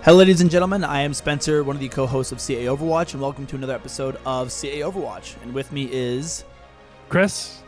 Hello, ladies and gentlemen. I am Spencer, one of the co-hosts of CaOverwatch, and welcome to another episode of CaOverwatch. And with me is Chris,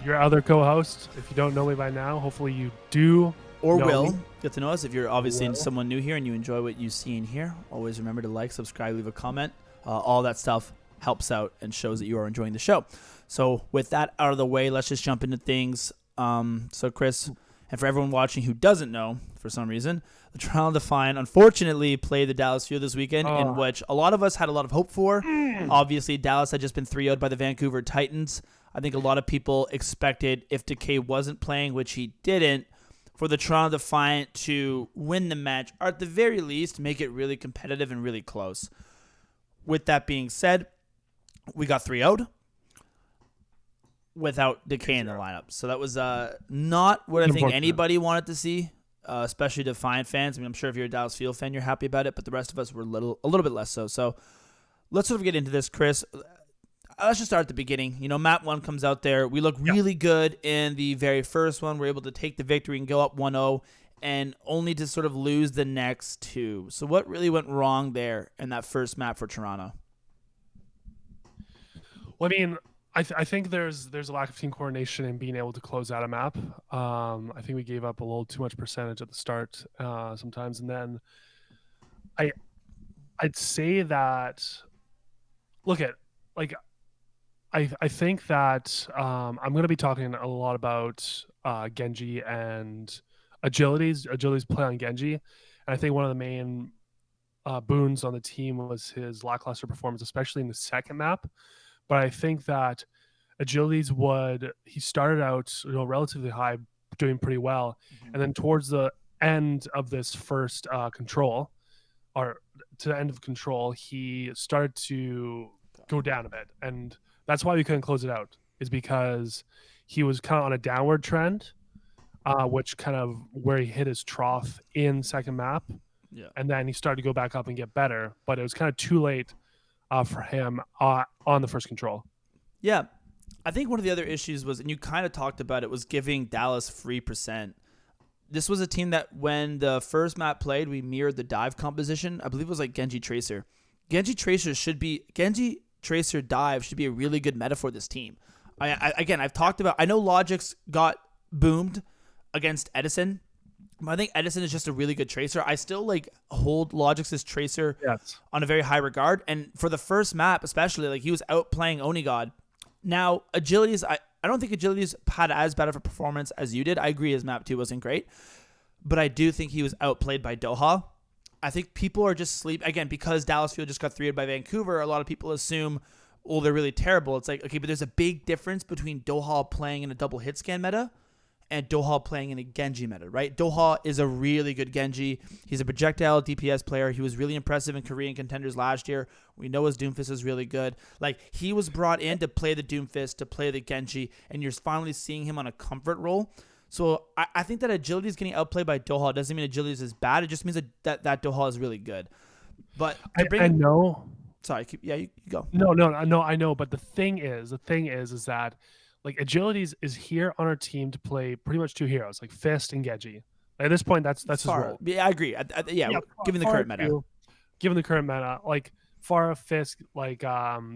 your other co-host. If you don't know me by now, hopefully you do. or know will me. get to know us. If you're obviously someone new here and you enjoy what you see in here, always remember to like, subscribe, leave a comment. All that stuff helps out and shows that you are enjoying the show. So with that out of the way, let's just jump into things. So Chris, and for everyone watching who doesn't know, for some reason, the Toronto Defiant unfortunately played the Dallas Fuel this weekend, in which a lot of us had a lot of hope for. Obviously, Dallas had just been 3-0'd by the Vancouver Titans. I think a lot of people expected, if Decay wasn't playing, which he didn't, for the Toronto Defiant to win the match, or at the very least, make it really competitive and really close. With that being said, we got 3-0'd without Decay in the lineup. So that was not what I think anybody wanted to see, especially Defiant fans. I mean, I'm sure if you're a Dallas Fuel fan, you're happy about it, but the rest of us were a little bit less so. So let's sort of get into this, Chris. Let's just start at the beginning. You know, map 1 comes out there. We look really good in the very first one. We're able to take the victory and go up 1-0, and only to sort of lose the next two. So what really went wrong there in that first map for Toronto? Well, I mean, I think there's a lack of team coordination in being able to close out a map. I think we gave up a little too much percentage at the start sometimes, and then I'd say that I think that I'm going to be talking a lot about Genji and Agilities play on Genji, and I think one of the main boons on the team was his lackluster performance, especially in the second map. But I think that Agilities he started out relatively high, doing pretty well, and then towards the end of this first control, or to the end of control, he started to go down a bit, and that's why we couldn't close it out, is because he was kind of on a downward trend, which kind of where he hit his trough in second map. Yeah. And then he started to go back up and get better, but it was kind of too late for him on the first control. Yeah. I think one of the other issues was, and you kind of talked about it, was giving Dallas free percent. This was a team that when the first map played, we mirrored the dive composition. I believe it was like Genji Tracer. Genji Tracer dive should be a really good meta for this team. I've talked about, I know Logic's got boomed against Edison. I think Edison is just a really good tracer. I still hold Logic's tracer on a very high regard. And for the first map, especially, he was outplaying Onigod. Now, Agilities, I don't think Agilities had as bad of a performance as you did. I agree his map 2 wasn't great. But I do think he was outplayed by Doha. I think people are just again, because Dallas Fuel just got 3-0'd by Vancouver, a lot of people assume, oh, they're really terrible. It's like, okay, but there's a big difference between Doha playing in a double hit scan meta and Doha playing in a Genji meta, right? Doha is a really good Genji. He's a projectile DPS player. He was really impressive in Korean contenders last year. We know his Doomfist is really good. He was brought in to play the Doomfist, to play the Genji, and you're finally seeing him on a comfort role. So I think that Agilities getting outplayed by Doha doesn't mean Agilities is bad. It just means that Doha is really good. But I know. Sorry, you go. No, I know. But the thing is that Agilities is here on our team to play pretty much two heroes, like Fist and Genji. At this point, that's his role. Yeah, I agree. Given the current meta. Given the current meta, Pharah, Fisk,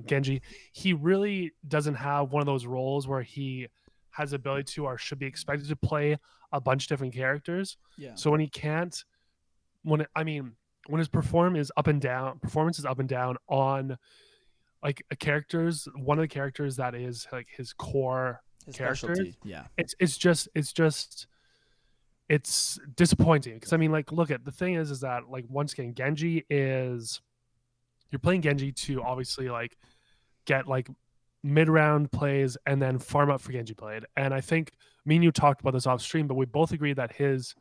Genji, he really doesn't have one of those roles where he has the ability to or should be expected to play a bunch of different characters. Yeah. So when he can't, when his performance is up and down on a characters, one of the characters that is his core character. Yeah. It's disappointing because look at the thing is that once again, you're playing Genji to obviously get mid-round plays and then farm up for Genji played. And I think me and you talked about this off stream, but we both agreed that his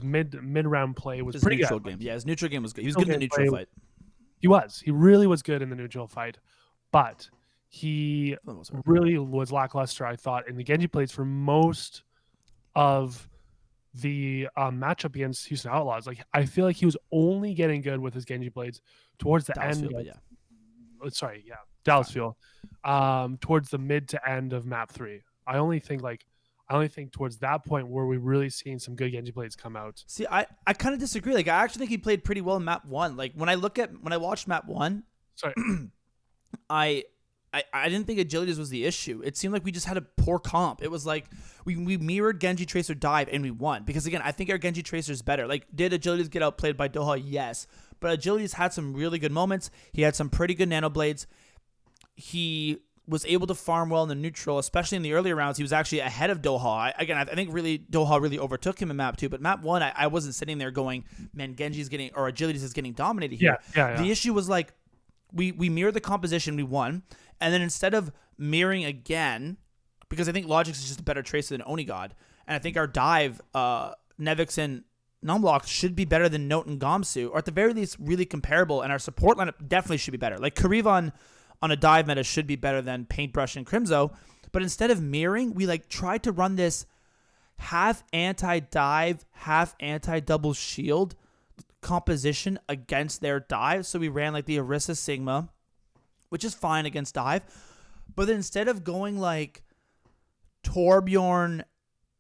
mid-round play was pretty neutral good. Game. Yeah, his neutral game was good. He was good in the neutral fight. He really was good in the neutral fight, but he really was lackluster, I thought, in the Genji plays for most of the matchup against Houston Outlaws. I feel like he was only getting good with his Genji blades towards the Dallas end. Dallas Fuel. Towards the mid to end of map 3. I only think I only think towards that point where we really seen some good Genji plays come out. See, I kind of disagree. Like, I actually think he played pretty well in map 1. Like, when I watched map 1, Sorry. I didn't think Agilities was the issue. It seemed like we just had a poor comp. It was like we mirrored Genji Tracer dive and we won. Because again, I think our Genji Tracer is better. Like, did Agilities get outplayed by Doha? Yes. But Agilities had some really good moments. He had some pretty good nano blades. He was able to farm well in the neutral, especially in the earlier rounds. He was actually ahead of Doha. I think really Doha really overtook him in map 2. But map 1, I wasn't sitting there going, man, Genji's getting, or Agilities is getting dominated here. Yeah. The issue was like, we mirrored the composition, we won. And then instead of mirroring again, because I think Logix is just a better tracer than Onigod, and I think our dive, Nevix and Numblock should be better than Note and Gamsu, or at the very least really comparable, and our support lineup definitely should be better. Like Kariv on a dive meta should be better than Paintbrush and Crimzo, but instead of mirroring, we like tried to run this half anti-dive, half anti-double shield composition against their dive. So we ran like the Orisa Sigma, which is fine against dive. But then instead of going like Torbjorn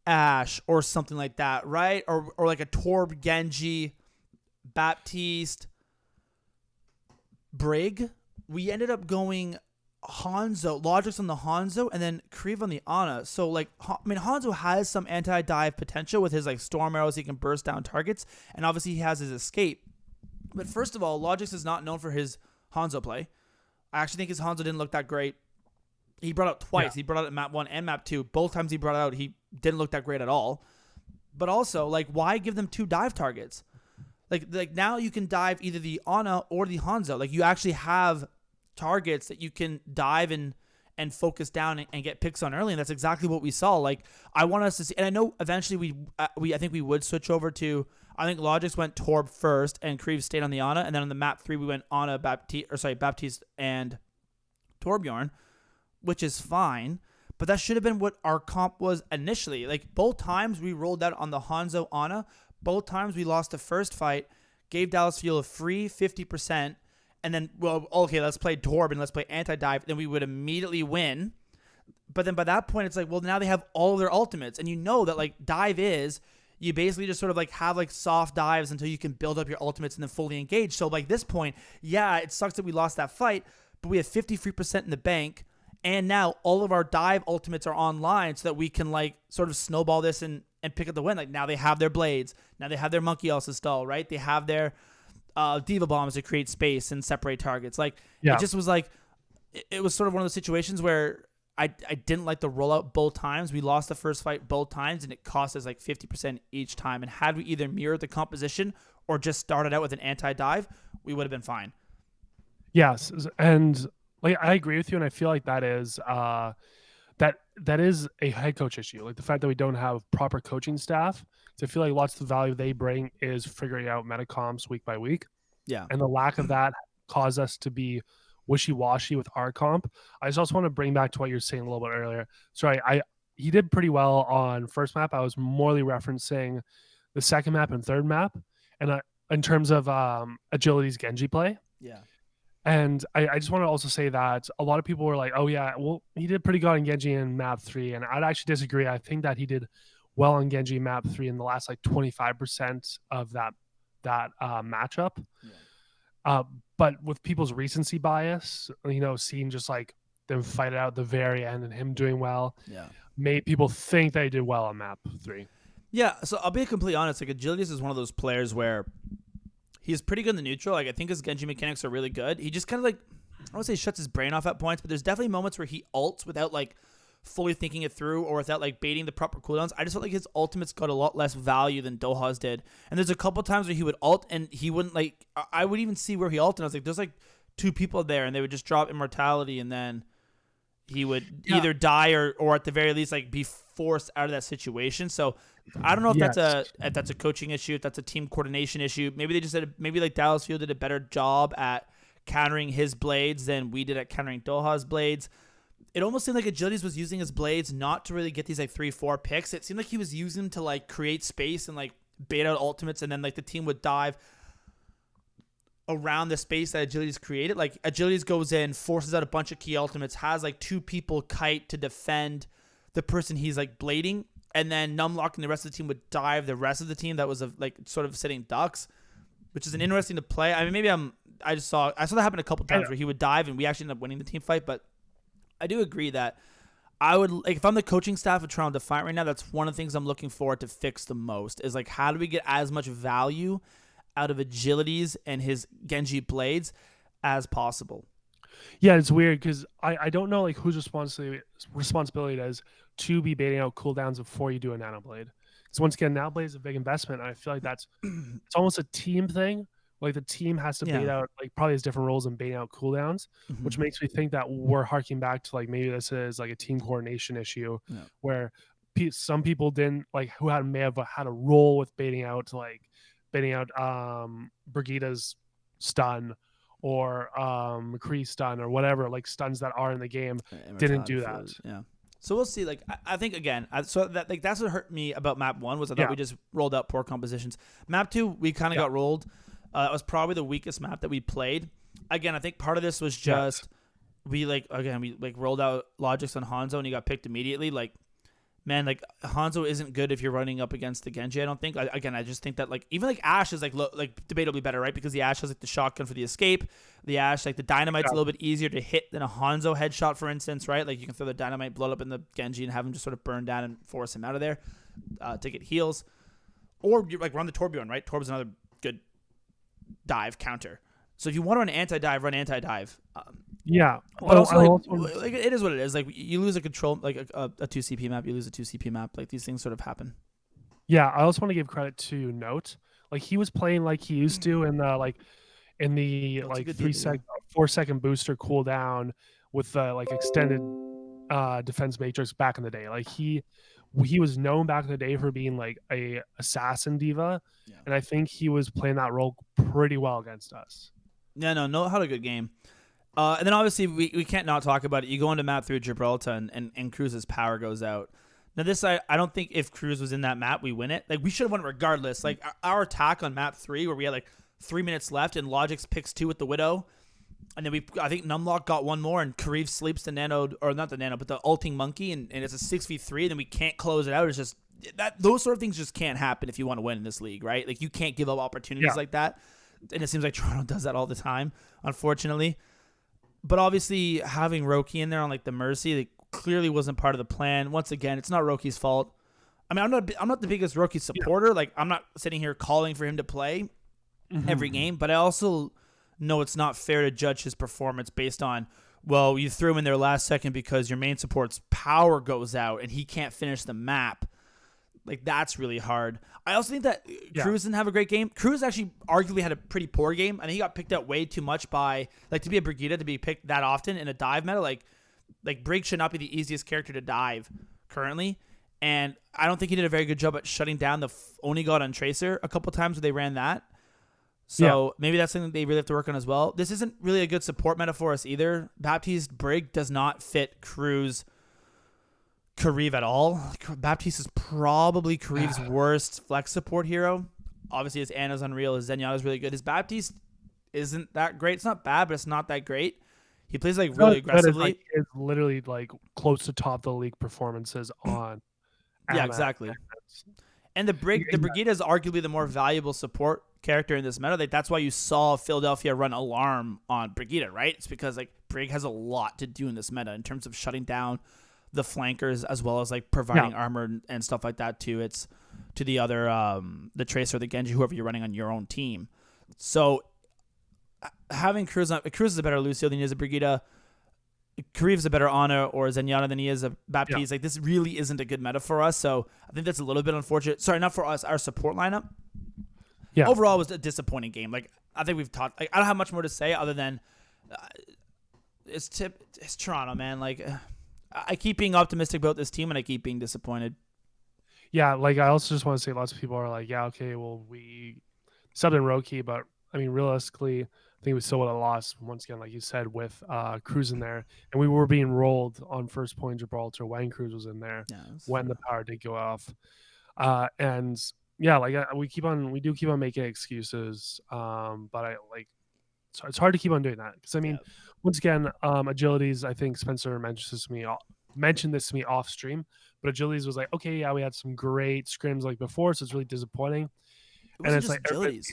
Ashe or something like that, right? Or like a Torb Genji Baptiste Brig, we ended up going Hanzo, Logix on the Hanzo, and then Kriv on the Ana. So like, I mean, Hanzo has some anti-dive potential with his like storm arrows. He can burst down targets, and obviously he has his escape. But first of all, Logix is not known for his Hanzo play. I actually think his Hanzo didn't look that great. He brought out twice. Yeah. He brought out at map 1 and map 2. Both times he brought it out, he didn't look that great at all. But also, like, why give them 2 dive targets? Like now you can dive either the Ana or the Hanzo. Like, you actually have targets that you can dive and focus down and get picks on early, and that's exactly what we saw. Like, I want us to see, and I know eventually I think we would switch over to, I think Logix went Torb first and Kriv stayed on the Ana, and then on the map 3 we went Ana, Baptiste and Torbjorn, which is fine, but that should have been what our comp was initially. Like, both times we rolled out on the Hanzo Ana, both times we lost the first fight, gave Dallas Fuel a free 50%, and then, well, okay, let's play Torb and let's play anti-dive, then we would immediately win. But then by that point, it's like, well, now they have all of their ultimates, and you know that, like, dive is, you basically just sort of, like, have, like, soft dives until you can build up your ultimates and then fully engage. So, like, this point, yeah, it sucks that we lost that fight, but we have 53% in the bank, and now all of our dive ultimates are online so that we can, like, sort of snowball this and pick up the win. Like, now they have their blades. Now they have their monkey elsa stall, right? They have their diva bombs to create space and separate targets. Like, yeah. It just was like, it was sort of one of those situations where I didn't like the rollout both times. We lost the first fight both times, and it cost us like 50% each time. And had we either mirrored the composition or just started out with an anti-dive, we would have been fine. Yes, and like, I agree with you, and I feel like that is that is a head coach issue. Like, the fact that we don't have proper coaching staff. So I feel like lots of the value they bring is figuring out meta comps week by week. Yeah. And the lack of that caused us to be wishy-washy with our comp. I just also want to bring back to what you were saying a little bit earlier. Sorry, he did pretty well on first map. I was morely referencing the second map and third map, and in terms of Agilities Genji play. Yeah. And I just want to also say that a lot of people were like, oh yeah, well, he did pretty good on Genji in map 3. And I'd actually disagree. I think that he did well on Genji map 3 in the last like 25% of that matchup. Yeah. But with people's recency bias, you know, seeing just like them fight it out at the very end and him doing well, made people think they did well on map 3. Yeah, so I'll be completely honest. Like, Agilities is one of those players where he's pretty good in the neutral. Like, I think his Genji mechanics are really good. He just kind of, like, I don't want to say shuts his brain off at points, but there's definitely moments where he ults without, like, fully thinking it through or without, like, baiting the proper cooldowns. I just felt like his ultimates got a lot less value than Doha's did. And there's a couple times where he would ult and he wouldn't, like, I would even see where he ulted. And I was like, there's, like, 2 people there, and they would just drop immortality, and then he would either die or at the very least, like, be forced out of that situation. So I don't know if that's a coaching issue, if that's a team coordination issue. Maybe they just maybe like Dallas Field did a better job at countering his blades than we did at countering Doha's blades. It almost seemed like Agilities was using his blades not to really get these like 3-4 picks. It seemed like he was using them to like create space and like bait out ultimates, and then like the team would dive around the space that Agilities created. Like, Agilities goes in, forces out a bunch of key ultimates, has like 2 people kite to defend the person he's like blading, and then Numlock and the rest of the team would dive the rest of the team that was like sort of sitting ducks, which is an interesting to play. I mean, maybe I saw that happen a couple times where he would dive and we actually ended up winning the team fight. But I do agree that I would like if I'm the coaching staff of Toronto Defiant right now, that's one of the things I'm looking forward to fix the most is like how do we get as much value out of Agilities and his Genji blades as possible. Yeah, it's weird because I don't know like whose responsibility it is to be baiting out cooldowns before you do a nano blade. Because once again, nano blade is a big investment, and I feel like it's almost a team thing. Like the team has to bait out, like probably has different roles in baiting out cooldowns, which makes me think that we're harking back to like maybe this is like a team coordination issue where some people didn't like who may have had a role with baiting out Brigida's stun or McCree stun or whatever, like stuns that are in the game, didn't do that. Yeah. So we'll see. Like I think again, that's what hurt me about map 1 was I thought we just rolled out poor compositions. Map 2, we kind of got rolled. It was probably the weakest map that we played. Again, I think part of this was just we rolled out Logics on Hanzo and he got picked immediately. Like, man, like Hanzo isn't good if you're running up against the Genji. I don't think. I just think that like even like Ashe is like debatably better, right? Because the Ashe has like the shotgun for the escape. The Ashe like the dynamite's a little bit easier to hit than a Hanzo headshot, for instance, right? Like you can throw the dynamite, blow it up in the Genji, and have him just sort of burn down and force him out of there to get heals. Or you like run the Torbjorn, right? Torb's another good dive counter. So if you want to run anti-dive, run anti-dive. But also, like, it is what it is. Like you lose a control, like a 2 CP map, you lose a 2 CP map. Like these things sort of happen. Yeah, I also want to give credit to Note. Like he was playing like he used to in the 4-second booster cooldown with the like extended defense matrix back in the day. Like he was known back in the day for being like a assassin diva, and I think he was playing that role pretty well against us. Yeah, no, had a good game. And then obviously we can't not talk about it. You go into map 3 Gibraltar and Cruz's power goes out. Now this I don't think if Cruz was in that map we win it. Like we should have won regardless. Like our attack on map 3 where we had like 3 minutes left and Logix picks 2 with the Widow. And then I think Numlock got one more and Kareev sleeps the nano, or not the nano, but the ulting monkey, and it's a 6v3, and then we can't close it out. It's just those sort of things just can't happen if you want to win in this league, right? Like you can't give up opportunities like that. And it seems like Toronto does that all the time, unfortunately. But obviously having Roki in there on like the Mercy, like, clearly wasn't part of the plan. Once again, it's not Roki's fault. I mean, I'm not the biggest Roki supporter. Like I'm not sitting here calling for him to play every game, but I also know it's not fair to judge his performance based on, well, you threw him in there last second because your main support's power goes out and he can't finish the map. Like, that's really hard. I also think that Cruz didn't have a great game. Cruz actually arguably had a pretty poor game. I think he got picked out way too much by, like, to be a Brigida, to be picked that often in a dive meta. Like Brig should not be the easiest character to dive currently. And I don't think he did a very good job at shutting down the Oni God on Tracer a couple times where they ran that. So maybe that's something they really have to work on as well. This isn't really a good support meta for us either. Baptiste Brig does not fit Cruz Kareev at all. Baptiste is probably Kareev's worst flex support hero. Obviously, his Ana's unreal. His Zenyatta's really good. His Baptiste isn't that great. It's not bad, but it's not that great. He plays like really aggressively. It's literally like close to top of the league performances on. Yeah, exactly. And the Brigida is arguably the more valuable support character in this meta. Like, that's why you saw Philadelphia run Alarm on Brigida, right? It's because like Brig has a lot to do in this meta in terms of shutting down the flankers as well as like providing armor and stuff like that too. It's to the other the Tracer, the Genji, whoever you're running on your own team. So having Cruz is a better Lucio than he is a Brigida. Kareev's a better Ana or Zenyatta than he is a Baptiste. Like, this really isn't a good meta for us. So I think that's a little bit unfortunate. Sorry, not for us, our support lineup. Yeah. Overall, it was a disappointing game. Like, I think we've talked. Like, I don't have much more to say other than it's Toronto, man. Like, I keep being optimistic about this team and I keep being disappointed. Yeah, like I also just want to say lots of people are like, yeah, okay, well, we subbed in Roki, but I mean, realistically, I think we still would have lost once again, like you said, with Cruz in there, and we were being rolled on first point Gibraltar when Cruz was in there, when the power did go off, and yeah, like we do keep on making excuses, but I like it's hard to keep on doing that because I mean, once again, Agilities. I think Spencer mentioned this to me off stream, But Agilities was like, okay, yeah, we had some great scrims like before, so it's really disappointing. It And wasn't it's just like, Agilities.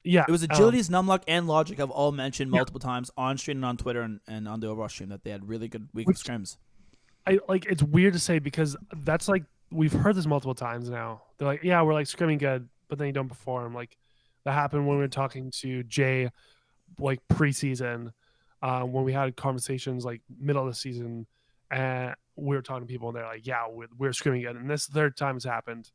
yeah, It was Agilities, Numlock, and Logic have all mentioned multiple times on stream and on Twitter and on the Overwatch stream that they had really good week of scrims. I like. It's weird to say because that's like we've heard this multiple times now. They're like, yeah, we're like scrimming good, but then you don't perform. Like that happened when we were talking to Jay, like preseason, when we had conversations like middle of the season, and we were talking to people, and they're like, yeah, we're scrimming good, and this third time has happened.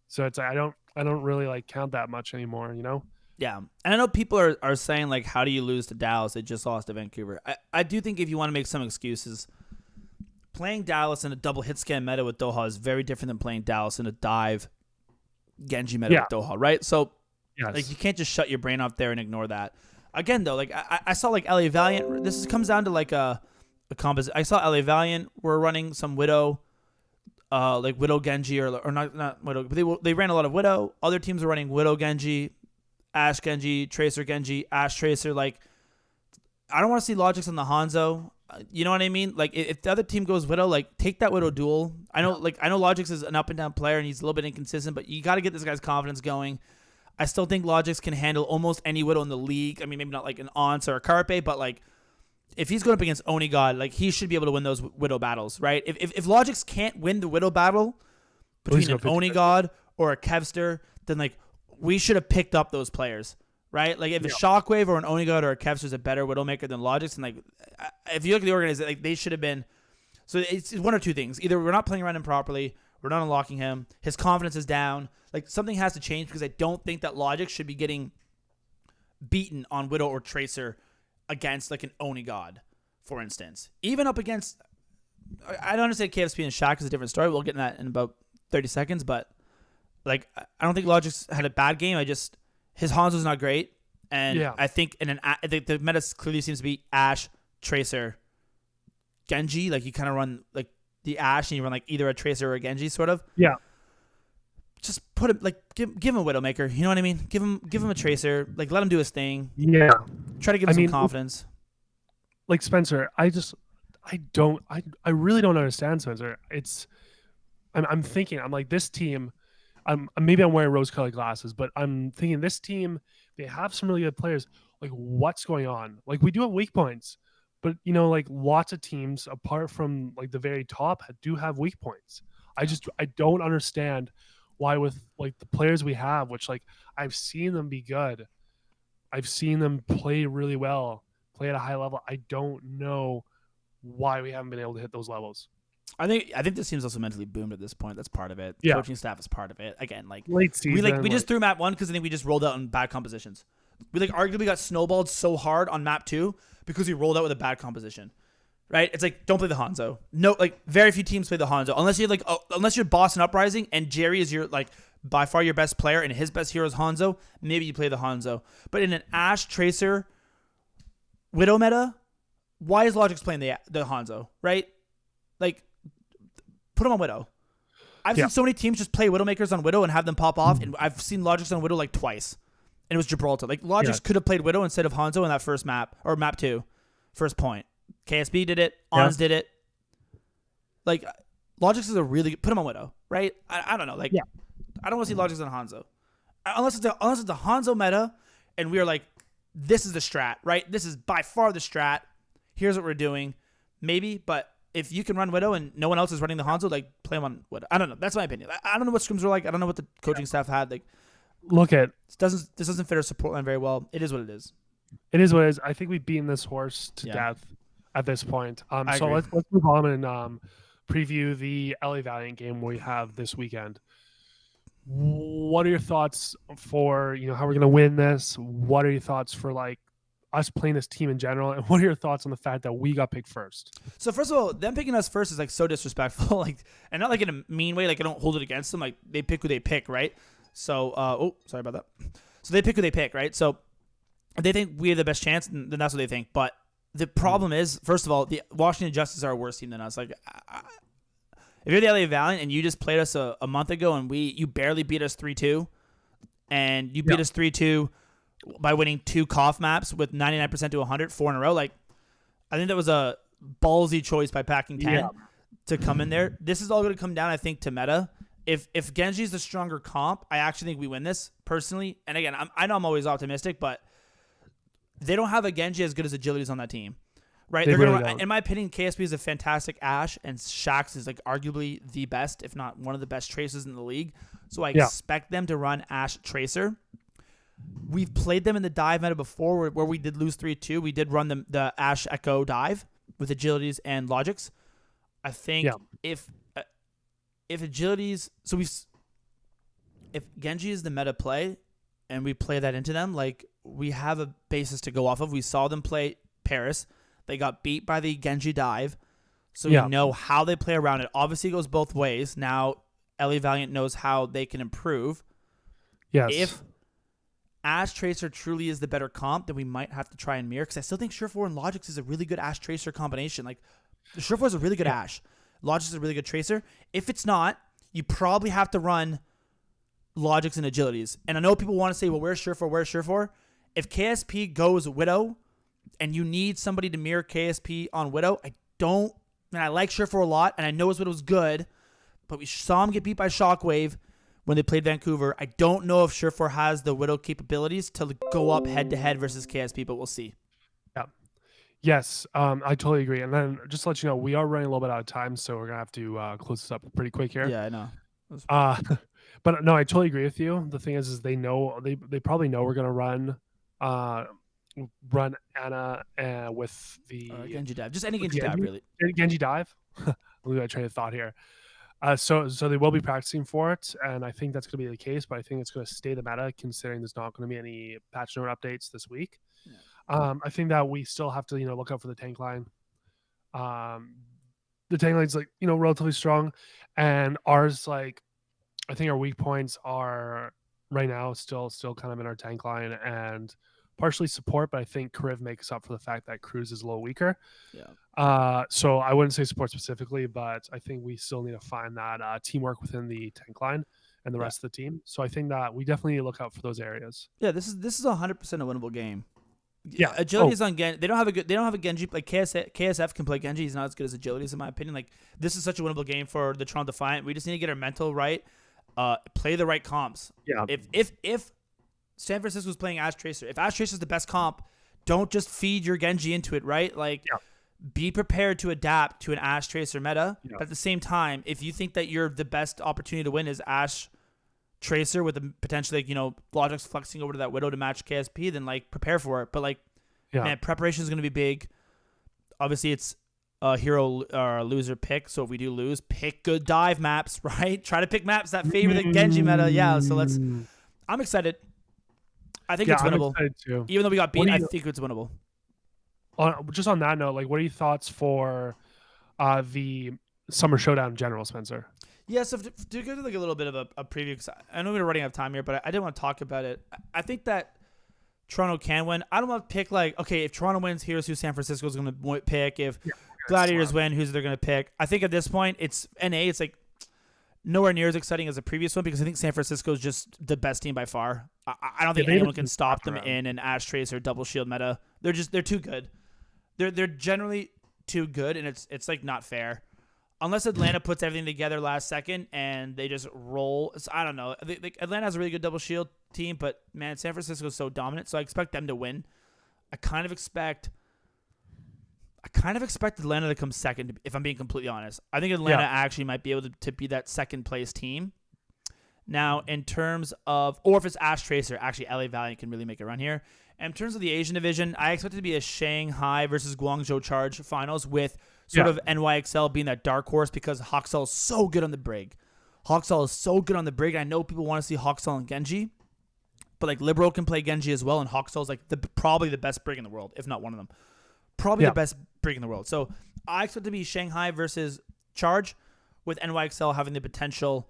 So it's like, I don't really like count that much anymore, you know. Yeah, and I know people are saying like, how do you lose to Dallas? They just lost to Vancouver. I do think if you want to make some excuses, playing Dallas in a double hit scan meta with Doha is very different than playing Dallas in a dive Genji meta with Doha, right? So like you can't just shut your brain off there and ignore that. Again though, like I saw like LA Valiant. This comes down to like a composite. I saw LA Valiant were running some Widow. Like Widow Genji or not Widow, but they ran a lot of Widow. Other teams are running Widow Genji, Ashe Genji, Tracer Genji, Ashe Tracer. Like, I don't want to see Logix on the Hanzo. You know what I mean? Like, if the other team goes Widow, like take that Widow duel. I know Logix is an up and down player and he's a little bit inconsistent, but you got to get this guy's confidence going. I still think Logix can handle almost any Widow in the league. I mean, maybe not like an Once or a Carpe, but like if he's going up against Oni God, like he should be able to win those Widow battles, right? If Logix can't win the Widow battle between an Oni God or a Kevster, then like we should have picked up those players, right? Like if a Shockwave or an Oni God or a Kevster is a better Widowmaker than Logix, and like if you look at the organization, like they should have been. So it's one or two things: either we're not playing around him properly, we're not unlocking him, his confidence is down. Like something has to change because I don't think that Logix should be getting beaten on Widow or Tracer against like an Oni God, for instance. Even up against, I don't understand KFSP and Shaq is a different story. We'll get in that in about 30 seconds, but like I don't think Logix had a bad game. His Hanzo's not great, and I think I think the meta clearly seems to be Ashe, Tracer, Genji. Like you kind of run like the Ashe and you run like either a Tracer or a Genji sort of. Yeah. Just put him like give him a Widowmaker. You know what I mean? Give him a Tracer. Like let him do his thing. Yeah. Try to give him some confidence. Like Spencer, I really don't understand Spencer. I'm thinking, I'm like this team. Maybe I'm wearing rose-colored glasses, but I'm thinking this team, they have some really good players. Like what's going on? Like we do have weak points, but you know, like lots of teams apart from like the very top do have weak points. I don't understand why with like the players we have, which like I've seen them be good. I've seen them play really well, play at a high level. I don't know why we haven't been able to hit those levels. I think this team's also mentally boomed at this point. That's part of it. Yeah. Coaching staff is part of it. Again, like late season, we just threw map 1 because I think we just rolled out in bad compositions. We like arguably got snowballed so hard on map 2 because we rolled out with a bad composition. Right? It's like don't play the Hanzo. No, like very few teams play the Hanzo unless you're like unless you're Boston Uprising and Jerry is your like by far your best player and his best hero is Hanzo. Maybe you play the Hanzo. But in an Ashe Tracer Widow meta, why is Logix playing the Hanzo? Right? Like put him on Widow. I've seen so many teams just play Widowmakers on Widow and have them pop off, and I've seen Logix on Widow like twice, and it was Gibraltar. Like Logix could have played Widow instead of Hanzo in that first map or map 2, first point. KSB did it. Ons did it. Like Logix is a really good, put him on Widow, right? I don't know. Like I don't want to see Logix on Hanzo unless it's a Hanzo meta, and we are like, this is the strat, right? This is by far the strat. Here's what we're doing, maybe, but. If you can run Widow and no one else is running the Hanzo, like play him on Widow. I don't know. That's my opinion. I don't know what scrims were like. I don't know what the coaching staff had. Like, this doesn't fit our support line very well. It is what it is. It is what it is. I think we've beaten this horse to death at this point. So let's move on and preview the LA Valiant game we have this weekend. What are your thoughts for how we're gonna win this? What are your thoughts for like us playing this team in general, and what are your thoughts on the fact that we got picked first? So first of all, them picking us first is like so disrespectful, like, and not like in a mean way. Like I don't hold it against them. Like they pick who they pick, right? So, sorry about that. So they pick who they pick, right? So they think we have the best chance, and then that's what they think. But the problem is, first of all, the Washington Justice are a worse team than us. Like, if you're the LA Valiant and you just played us a month ago and you barely beat us 3-2, and you beat us 3-2. By winning 2 cough maps with 99% to 100, 4 in a row. Like, I think that was a ballsy choice by packing 10. to come in there. This is all going to come down, I think, to meta. If Genji is the stronger comp, I actually think we win this personally. And again, I know I'm always optimistic, but they don't have a Genji as good as Agilities on that team, right? They're really gonna, in my opinion, KSP is a fantastic Ashe, and Shaxx is like arguably the best, if not one of the best Tracers in the league. So I expect them to run Ashe Tracer. We've played them in the dive meta before, where we did lose 3-2. We did run the Ashe Echo dive with Agilities and Logics. I think if Agilities, so if Genji is the meta play, and we play that into them, like we have a basis to go off of. We saw them play Paris. They got beat by the Genji dive, so we know how they play around it. Obviously, it goes both ways. Now, Valliant knows how they can improve. Yes. If Ashe Tracer truly is the better comp, then we might have to try and mirror, because I still think Surefour and Logix is a really good Ashe Tracer combination. Like, Surefour is a really good Ashe. Logix is a really good Tracer. If it's not, you probably have to run Logix and Agilities. And I know people want to say, well, where's Surefour? Where's Surefour? If KSP goes Widow and you need somebody to mirror KSP on Widow, I like Surefour a lot, and I know his Widow's good, but we saw him get beat by Shockwave when they played Vancouver. I don't know if Surefour has the Widow capabilities to go up head-to-head versus KSP, but we'll see. Yeah. Yes, I totally agree. And then just to let you know, we are running a little bit out of time, so we're going to have to close this up pretty quick here. Yeah, I know. But no, I totally agree with you. The thing is they know, they probably know we're going to run Anna with the Genji dive. Just any Genji dive, really. Genji dive? Lose my train of thought here. So they will be practicing for it, and I think that's going to be the case, but I think it's going to stay the meta, considering there's not going to be any patch note updates this week. Yeah. I think that we still have to, look out for the tank line. The tank line's relatively strong, and ours, I think our weak points are right now still kind of in our tank line and partially support, but I think Kariv makes up for the fact that Cruz is a little weaker. Yeah. So I wouldn't say support specifically, but I think we still need to find that teamwork within the tank line and the rest of the team. So I think that we definitely need to look out for those areas. Yeah, this is 100% a winnable game. Yeah, Agilities on Genji. They don't have a Genji like KSF can play Genji. He's not as good as Agilities in my opinion. Like, this is such a winnable game for the Toronto Defiant. We just need to get our mental right. Play the right comps. Yeah. If San Francisco's playing Ashe Tracer, if Ashe Tracer is the best comp, don't just feed your Genji into it, right? Like, be prepared to adapt to an Ashe Tracer meta. Yeah. But at the same time, if you think that the best opportunity to win is Ashe Tracer with a potentially, Logix flexing over to that Widow to match KSP, then prepare for it. But man, preparation is going to be big. Obviously, it's a hero or a loser pick. So if we do lose, pick good dive maps, right? Try to pick maps that favor the Genji meta. Yeah. So I'm excited. I think it's winnable. I'm excited too. Even though we got beat, I think it's winnable. Just on that note, what are your thoughts for the Summer Showdown in general, Spencer? Yeah, so to go to a little bit of a preview, because I know we're running out of time here, but I did want to talk about it. I think that Toronto can win. I don't want to pick okay, if Toronto wins, here's who San Francisco is going to pick. If Gladiators win, who's they're going to pick. I think at this point, it's NA. It's nowhere near as exciting as the previous one, because I think San Francisco is just the best team by far. I don't think anyone can stop them in an Ashe Tracer double shield meta. They're too good. They're generally too good, and it's not fair. Unless Atlanta puts everything together last second and they just roll. So I don't know. Atlanta has a really good double shield team, but man, San Francisco is so dominant, so I expect them to win. I kind of expect Atlanta to come second, if I'm being completely honest. I think Atlanta actually might be able to be that second place team. Now, in terms of, or if it's Ashe Tracer, actually LA Valliant can really make a run here. And in terms of the Asian division, I expect it to be a Shanghai versus Guangzhou Charge finals with sort of NYXL being that dark horse, because Hoxel is so good on the brig. I know people want to see Hoxel and Genji, but Libero can play Genji as well, and Hoxel is probably the best brig in the world, if not one of them. Probably the best brig in the world. So I expect it to be Shanghai versus Charge, with NYXL having the potential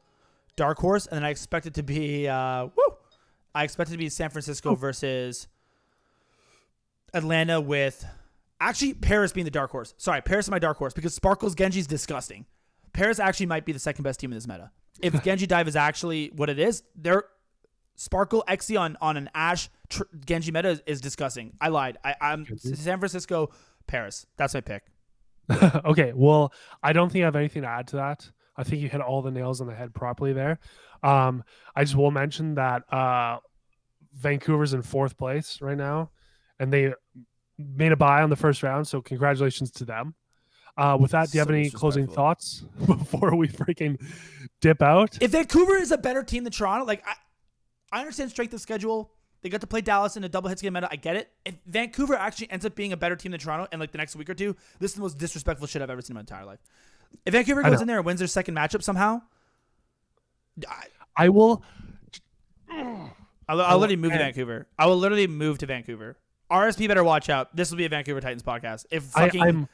dark horse, and then I expect it to be San Francisco versus Atlanta, with actually Paris being the dark horse. Sorry, Paris is my dark horse, because Sparkle's Genji is disgusting. Paris actually might be the second best team in this meta. If Genji dive is actually what it is, Sparkle XC on an Ashe Genji meta is disgusting. I lied. I'm San Francisco, Paris. That's my pick. Okay, well, I don't think I have anything to add to that. I think you hit all the nails on the head properly there. I just will mention that Vancouver's in 4th place right now, and they made a bye on the first round, so congratulations to them. With that, do you have So any closing disrespectful. thoughts before we freaking dip out? If Vancouver is a better team than Toronto, like I understand strength of schedule. They got to play Dallas in a double hit game meta. I get it. If Vancouver actually ends up being a better team than Toronto in like the next week or two, this is the most disrespectful shit I've ever seen in my entire life. If Vancouver I goes know. in there and wins their second matchup somehow, I will. I'll literally move to Vancouver. I will literally move to Vancouver. RSP better watch out. This will be a Vancouver Titans podcast. If fucking,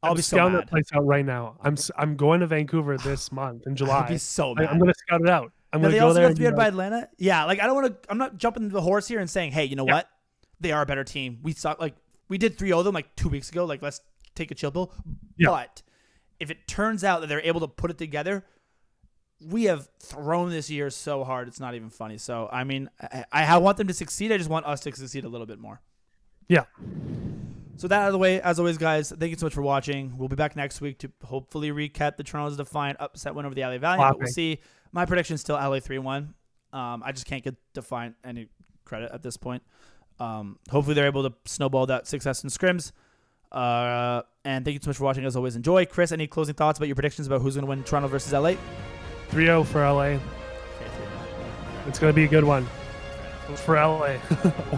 I'll be so scouting mad. that place out right now. I'm going to Vancouver this month in July. I'll be so mad. I'm going to scout it out. I'm Now, going they to go also there. got to be by Atlanta. Yeah, like I don't want to. I'm not jumping the horse here and saying, hey, you know what? They are a better team. We suck. Like we did 3-0 them like 2 weeks ago. Like let's take a chill pill. Yeah. But if it turns out that they're able to put it together, we have thrown this year so hard it's not even funny. So I mean, I want them to succeed. I just want us to succeed a little bit more. Yeah. So that out of the way, as always, guys, thank you so much for watching. We'll be back next week to hopefully recap the Toronto's Defiant upset win over the LA Valliant. But we'll see. My prediction is still LA 3-1. I just can't get Defiant any credit at this point. Hopefully they're able to snowball that success in scrims. And thank you so much for watching. As always, enjoy. Chris, any closing thoughts about your predictions about who's going to win Toronto versus LA? 3-0 for LA. Okay, 3-0. It's going to be a good one. For LA.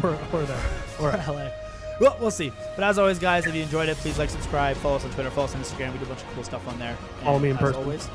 or LA. Well, we'll see. But as always, guys, if you enjoyed it, please like, subscribe, follow us on Twitter, follow us on Instagram. We do a bunch of cool stuff on there. Follow me in as person. Always,